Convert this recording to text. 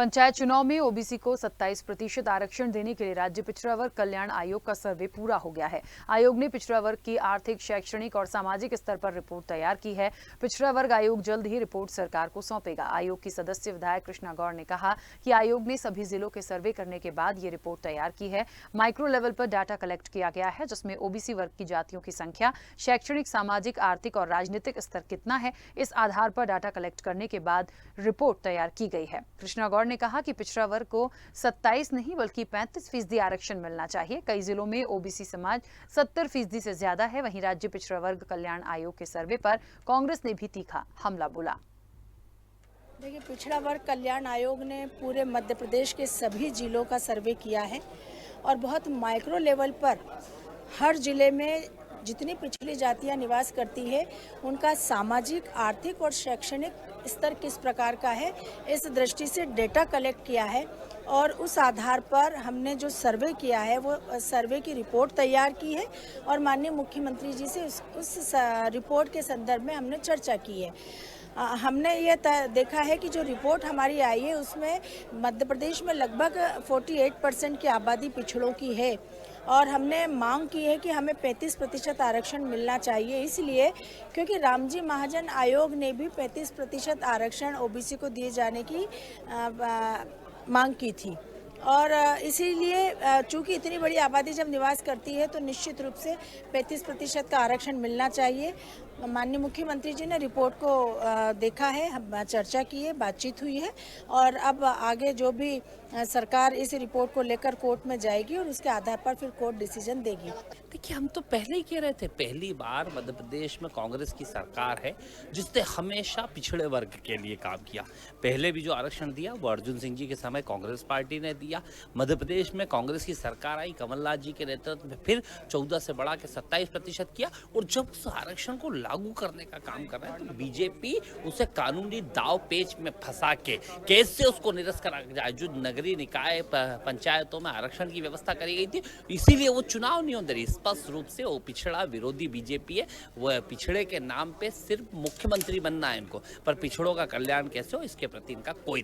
पंचायत चुनाव में ओबीसी को 27% आरक्षण देने के लिए राज्य पिछड़ा वर्ग कल्याण आयोग का सर्वे पूरा हो गया है। आयोग ने पिछड़ा वर्ग की आर्थिक, शैक्षणिक और सामाजिक स्तर पर रिपोर्ट तैयार की है। पिछड़ा वर्ग आयोग जल्द ही रिपोर्ट सरकार को सौंपेगा। आयोग की सदस्य विधायक कृष्णा गौड़ ने कहा कि आयोग ने सभी जिलों के सर्वे करने के बाद ये रिपोर्ट तैयार की है। माइक्रो लेवल पर डाटा कलेक्ट किया गया है, जिसमें ओबीसी वर्ग की जातियों की संख्या, शैक्षणिक, सामाजिक, आर्थिक और राजनीतिक स्तर कितना है, इस आधार पर डाटा कलेक्ट करने के बाद रिपोर्ट तैयार की गई है। कृष्णा गौड़ ने कहा कि पिछड़ा वर्ग को 27 नहीं बल्कि 35% आरक्षण मिलना चाहिए। कई जिलों में ओबीसी समाज 70% से ज्यादा है। वहीं राज्य पिछड़ा वर्ग कल्याण आयोग के सर्वे पर कांग्रेस ने भी तीखा हमला बोला। देखिए, पिछड़ा वर्ग कल्याण आयोग ने पूरे मध्य प्रदेश के सभी जिलों का सर्वे किया है और बहुत माइक्रो लेवल पर हर जिले में जितनी पिछड़ी जातियां निवास करती है उनका सामाजिक, आर्थिक और शैक्षणिक स्तर किस प्रकार का है, इस दृष्टि से डेटा कलेक्ट किया है और उस आधार पर हमने जो सर्वे किया है वो सर्वे की रिपोर्ट तैयार की है और माननीय मुख्यमंत्री जी से उस रिपोर्ट के संदर्भ में हमने चर्चा की है। हमने ये देखा है कि जो रिपोर्ट हमारी आई है उसमें मध्य प्रदेश में लगभग 48% की आबादी पिछड़ों की है और हमने मांग की है कि हमें 35% आरक्षण मिलना चाहिए, इसलिए क्योंकि रामजी महाजन आयोग ने भी 35% आरक्षण ओबीसी को दिए जाने की मांग की थी और इसीलिए चूंकि इतनी बड़ी आबादी जब निवास करती है तो निश्चित रूप से 35% का आरक्षण मिलना चाहिए। माननीय मुख्यमंत्री जी ने रिपोर्ट को देखा है, हम चर्चा की है, बातचीत हुई है और अब आगे जो भी सरकार इस रिपोर्ट को लेकर कोर्ट में जाएगी और उसके आधार पर फिर कोर्ट डिसीजन देगी। देखिए, हम तो पहले ही कह रहे थे, पहली बार मध्य प्रदेश में कांग्रेस की सरकार है जिसने हमेशा पिछड़े वर्ग के लिए काम किया। पहले भी जो आरक्षण दिया वो अर्जुन सिंह जी के समय कांग्रेस पार्टी ने दिया। मध्य प्रदेश में कांग्रेस की सरकार आई, कमलनाथ जी के नेतृत्व में फिर 14 से बढ़ा के 27% किया और जब उस आरक्षण को लागू करने का काम कर रहा है तो बीजेपी उसे कानूनी दाव पेच में फंसा के कैसे उसको निरस्त करा जाए। जो नगरीय निकाय पंचायतों में आरक्षण की व्यवस्था करी गई थी, इसीलिए वो चुनाव नहीं होते। स्पष्ट रूप से वो पिछड़ा विरोधी बीजेपी है। वो पिछड़े के नाम पे सिर्फ मुख्यमंत्री बनना है इनको, पर पिछड़ों का कल्याण कैसे हो इसके प्रति इनका कोई